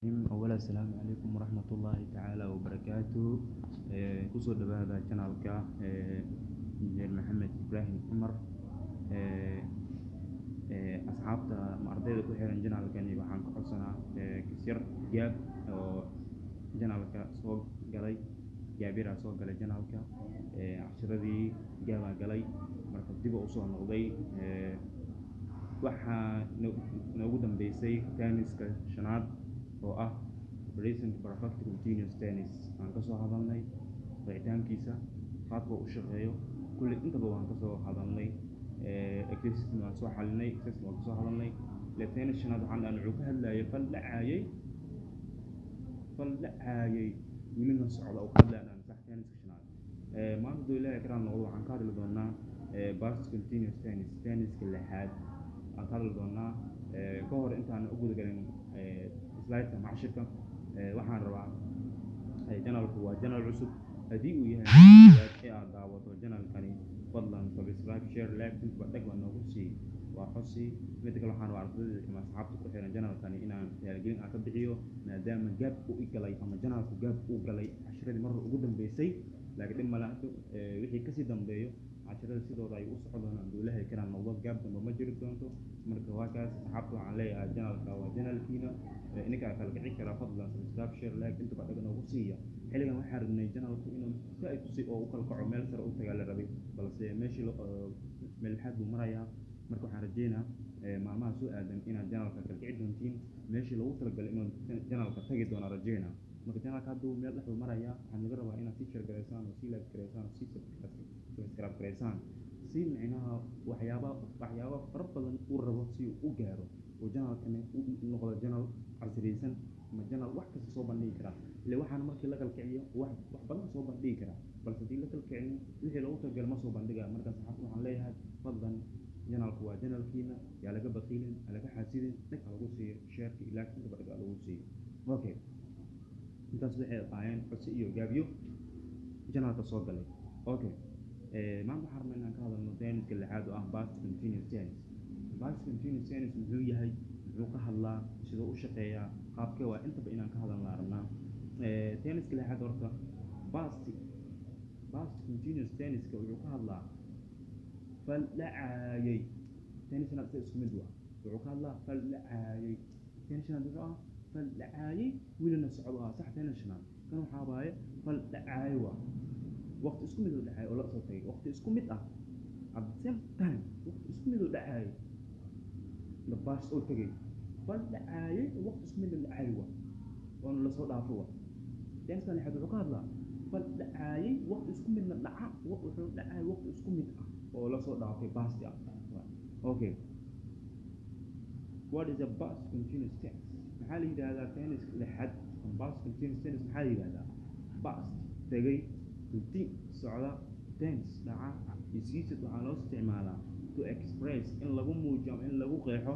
أولا السلام عليكم ورحمة الله تعالى وبركاته. كسر دبابة channelka إنجير محمد إبراهيم عمر. أصحابتا أرضيدا ku xiran channelkani waxaan ka codsanaa kasir gaab oo channelka soo galay gaabira soo galay channelka cashiradii gaaba galay marka dib u soo noqday waxa noogu dambeysay tenniska shanaad oo ah Operation Perfect Continuous Tennis aan ka soo hadalnay qeexitaankiisa qaabka uu shaqeeyo kulli intaba waan ka soo hadalnay exercise waan soo xalinay exercise waan soo hadalnay tennis shanaad waxaan ka hadlayay fal dhacayay wiilna socda oo ka hadlayaan sax tenniska shanaad maanta doo ilaahay karaan noqdo waxaan ka hadli doonaa Perfect Continuous Tennis tenniska lixaad aan ka hadli doonaa ka hor intaan u guda galin slide macashirka waxaan rabaa channelku waa channel cusub hadii uu yahay aad daawato channelkani fadlan subscribe share like inta dhag waa noogu sii waa xosi mid kale waxaan ardayda ama asxaabta ku xiran channelkani inaan taageerin aan ka bixiyo maadaama gaab uu galay ama channelku gaab uu galay cashiradii mar ugu dambeysay laakiin malaahdo wixii ka sii dambeeyo casharada sidooda ay u socdaan aan ilaahay karaan noqdo gaab dambe ma jiri doonto marka waa kaas asxaabta waxaan leeyahay channelka waa channelkiina ininka kala kici kara fadlan subscribe share like inta dhag noogu siiya xiligan waxaan rabnay channelku inuu si oo u kala kaco meel sare u tagaa la rabay balse meeshii meel xad uu marayaa marka waxaan rajeynaa maalmaha soo aadan inaad channelka kala kici doontiin meeshii lagu talagalay inuu channelka tagi doono rajeynaa marka channelka haduu meel dhex marayaa waxaan laga rabaa inaad si share gareysaan oo si like gareysaan oo si subscribe gareysaan si macnaha waxyaabo fara badan uu rabo si uu gaaro oo channelkani uu noqdo channel casriyaysan ama channel wax kasta soo bandhigi kara ilaa waxaan markii la kala kiciyo wax badan soo bandhigi kara balse hadii la kala kiciyo wixii lagu talagalay ma soo bandhigaa marka saxaafada waxaan leeyahay fadlan channelku waa channelkiina yaa laga baqiilin laga xaasidin dadka lagu siiyo share ilaa inta badan lagu siiyo okay intaas waxay ahaayeen codsi iyo gaabiyo channelka soo galay okay maanta waxaan rabnaa inaan ka hadalno tenniska lixaad oo ah Perfect Continuous Tennis Perfect Continuous Tennis muxuu yahay muxuu ka hadlaa sidoo u shaqeeyaa qaabkee waa intaba inaan ka hadalnaa rabnaa tenniska lixaad horta Perfect Continuous Tenniska wuxuu ka hadlaa fal dhacayay tennisna isku mid wuxuu ka hadlaa fal dhacayay tennisna wuxuu ah fal dhacayay wiilna socdo sax tennisna kan waxa waaye fal dhacayay waqti isku mid u dhacay oo la soo tagay waqti isku mid ah at the same time waqti isku mid u dhacay la baas oo tagay fal dhacay waqti isku mid u dhacay oo la soo dhaafo tennisna lixaad wuxuu ka hadlaa fal dhacay waqti isku mid la dhaca wuxuu dhacay waqti isku mid ah oo la soo dhaafay baasti ah okay what is a Perfect Continuous Tennis maxaa la yiraahdaa tennis lixaad Perfect Continuous Tennis maxaa la yiraahdaa baast tagay routine socda tense dhaca isiisa waxaa loo isticmaalaa to express in lagu muujiyo in lagu qeexo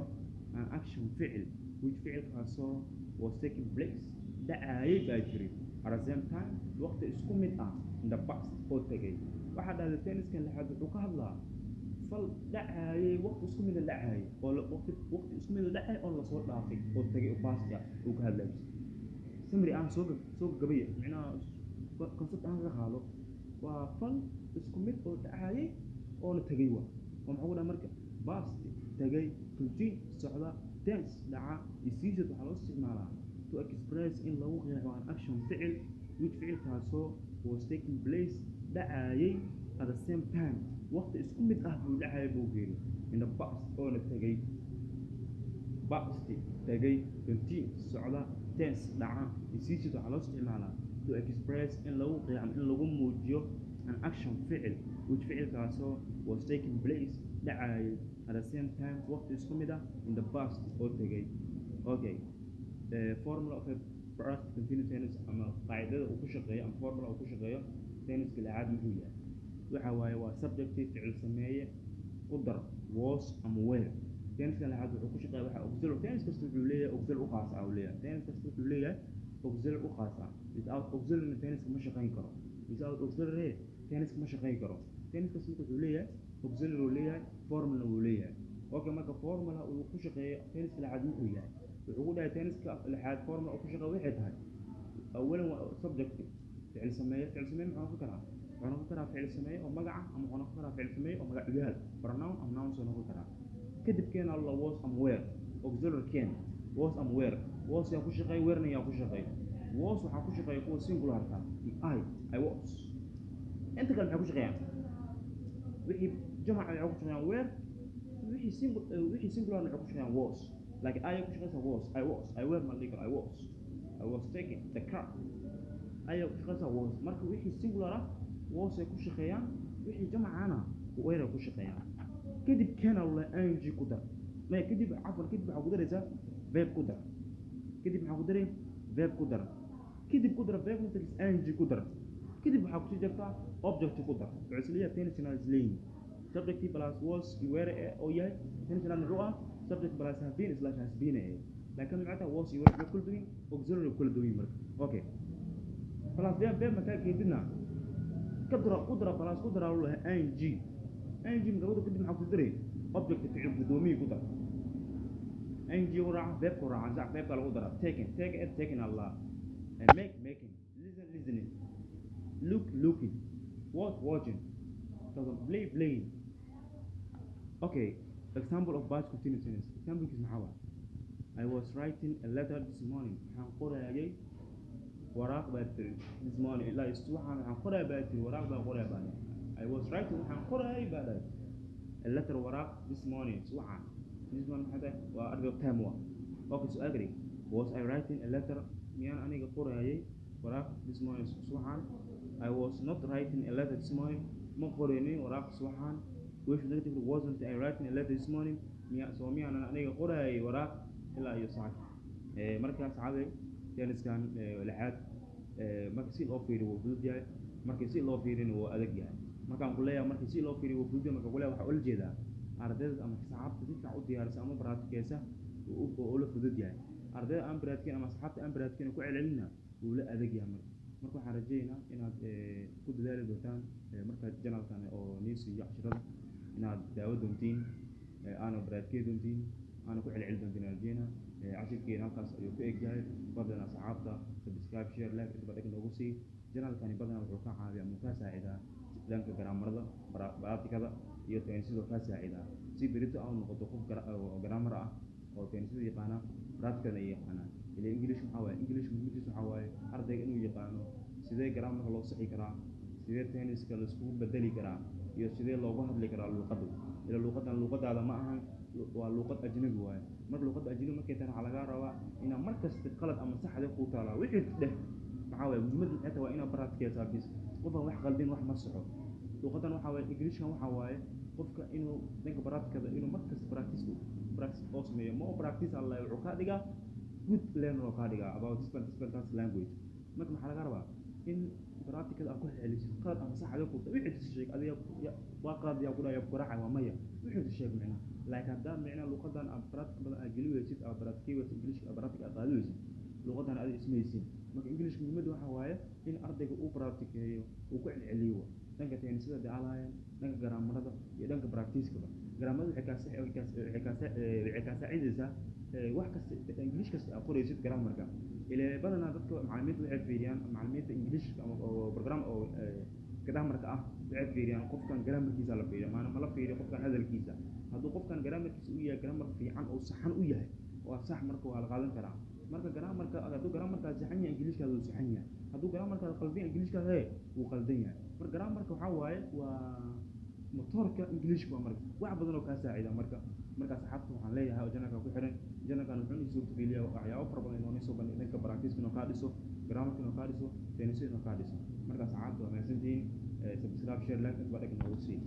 an action ficil which ficilkaasoo was taking place dhacayay baa jiray at the same time waqti isku mid ah in the past oo tagay waxaa dhahday tenniskan lixaad wuxuu ka hadlaa fal dhacayay waqti isku mid dhacayay oo waqti isku mid dhacay oo la soo dhaafay oo tagay oo past uu ka hadlayay samri aan soo gabay macnaha concept aan ka qaado waa fal isku mid oo dhacayay oo la tagay maxuu dhahay marka past tagay routine socda tense dhaca isiisa waxaa loo isticmaalaa to express in lagu qeexo an action ficil which ficilkaasoo was taking place dhacayay at the same time waqti isku mid ah buu dhacayay buu geeri in the past oo la tagay past tagay routine socda tense dhaca isiisa waxaa loo isticmaalaa to express in lagu qeexo in lagu muujiyo an action ficil which ficilkaasoo was taking place dhacayay at the same time waqti isku mid ah in the past oo tagay okay formula of Perfect Continuous Tennis ama qaydada uu ku shaqeeyo ama formula uu ku shaqeeyo tenniska lixaad muxuu yahay waxa waaye waa subjective ficil sameeye u dar was ama were tenniska lixaad wuxuu ku shaqeeyaa waxa auxiliary tennis kasta wuxuu leeyahay auxiliary u qaas ah uu leeyahay tennis kasta wuxuu leeyahay auxiliary u qaas ah without auxiliary tennis ma shaqeyn karo without auxiliary tennis ma shaqeyn karo tennis kasta wuxuu leeyahay auxiliary uu leeyahay formula uu leeyahay okay marka formula uu ku shaqeeyo tenniska lixaad muxuu yahay وعقود تنسك لحد فورمال أو كشغل واحد هاي أولا subject فعل سمية معنا فكرة فعل سمية أو مجا أم معنا فكرة فعل سمية أو مجا رجال pronoun أم noun سنة فكرة كده كان الله was am where auxiliary كان was am where was يا كشغل where يا كشغل was وحكشغل يكون singular كان I was أنت كان حكشغل وحي جمع حكشغل where وحي singular حكشغل was like I حكشغل I wear my legal I was taking the car أي كشخص was مركب وحي singular was يكون شقيان وحي جمع أنا وغيره يكون شقيان كذب كان الله أنجي كده ما كذب عفوا كذب حقدر إذا verb كده كذب حقدر verb كده كذب كده verb مثل أنجي كده كذب حقدر جرتا object كده بعسلية تاني سنة زلين subject plus was يوارد أو ياه تاني سنة الرؤى subject plus have been slash has been لكن معناتها was يوارد كل دوين auxiliary كل دوين مركب أوكي خلاص بيا مكان كيدنا قدرة خلاص قدرة والله ان جي من قبل كده محاول تدري اوبجكت فعل قدومي قدرة ان جي ورا فيب ورا عن فيب قال قدرة taken الله making listening looking watching playing okay example of past continuous tense example is محاول I was writing a letter this morning هنقرأ يا جاي وراق باتري this morning لا يستوحى عن قرأ باتري وراق بقرأ باتري I was writing عن قرأ أي باتري اللتر وراق this morning سوحى this morning هذا وأرجع تاموا أوكي سؤال قري was I writing a letter ميان أنا قرأ أي وراق this morning سوحى I was not writing a letter this morning ما قرأني وراق سوحى وش نكتب wasn't I writing a letter this morning ميان أنا قرأ أي وراق إلا يصعد مركز عادي كان لحد marka si loo fiiriyo wuu fudud yahay marka si loo fiirino wuu adag yahay markaan ku leeyahay marka si loo fiiriyo wuu fudud yahay marka ku leeyahay waxa ula jeedaa ardayda ama saxaabta si fiican u diyaarsan ama baraadkeesa oo la fudud yahay ardayda aan baraadkeen ama saxaabta aan baraadkeen ku celcelina wuu la adag yahay marka waxaan rajaynayaa inaad ku dadaali doontaan marka janalkan oo niisi iyo casharada inaad daawo doontiin aana baraadkeen doontiin aana ku celcelin doontiin rajaynayaa عشان halkaas ayuu ku egyahay badana asxaabta subscribe share like inta badan ugu sii janalkani badana wuxuu ka caawiyaa ama ka saacidaa dhanka grammarada baratikada iyo teensido ka saacidaa si berito aan noqdo qof grammar ah oo teensido yaqaana baratikada yaqaana ilaa english muhiimadiisu waxa waaye ardayga inuu yaqaano sidee grammarka loo saxi karaa sidee teeniska la isku bedeli karaa iyo sidee loogu hadli karaa luqadda ila luqadaada ma ahan waa luqad ajnabi waaye mar luqad ajnabi markay tahay waxa laga rabaa in markasta qalad ama saxda ku taala wixii dheh waxa way muhiimadu xitaa waa in baraadkeesa bis qofka wax qaldin wax ma saxo luqadan waxa way englishka waxa waaye qofka inuu dhanka baraadkada inuu markasta practice oo sameeyo ma practice Allah wuxuu ka dhigaa good learner oo ka dhigaa about Spanish language marka waxa laga rabaa in baraadkada aad ku xiliso qalad ama saxda ku tahay wixii sheeg adiga waa qalad yaa ku dhaaya quraacay waa maya wixii sheeg macna laakiin hadaa macna luqadan aad baraadka badan aad geliyaysid aad baraadkii english baraadka aad qaadaysid luqadan aad ismaysid marka english muhiimadu waxa waaye in ardayga uu baraadkeeyo uu ku celceliyo dhanka teenisada dacalaayeen dhanka grammarada iyo dhanka practice-ka grammarada waxay ka saacidaysaa wax kasta english kasta aad qoraysid grammarka ilaa badana dadka macallimiinta waxay fiiriyaan macallimiinta english oo program oo grammarka ah waxay fiiriyaan qofkan grammarkiisa la fiiriyo ma la fiiriyo qofkan hadalkiisa hadduu qofkan grammarkiisa uu yahay grammar fiican oo saxan u yahay waa sax marka waa la qaadan karaa marka grammarka hadduu grammarka saxan yahay englishka uu saxan yahay hadduu grammarka qaldan englishka uu qaldan yahay marka grammarka waxa waaye waa motorka englishka marka wax badan oo ka saacida marka saxaabta waxaan leeyahay oo janaka ku xiran janakan wuxuu isoo tiriyaa waxyaabo fara badan oo soo bandhigay dhanka practice-ka ka dhiso grammarka ka dhiso teenisada ka dhiso marka saxaabta waa maasantiin subscribe share like inta badan ugu sii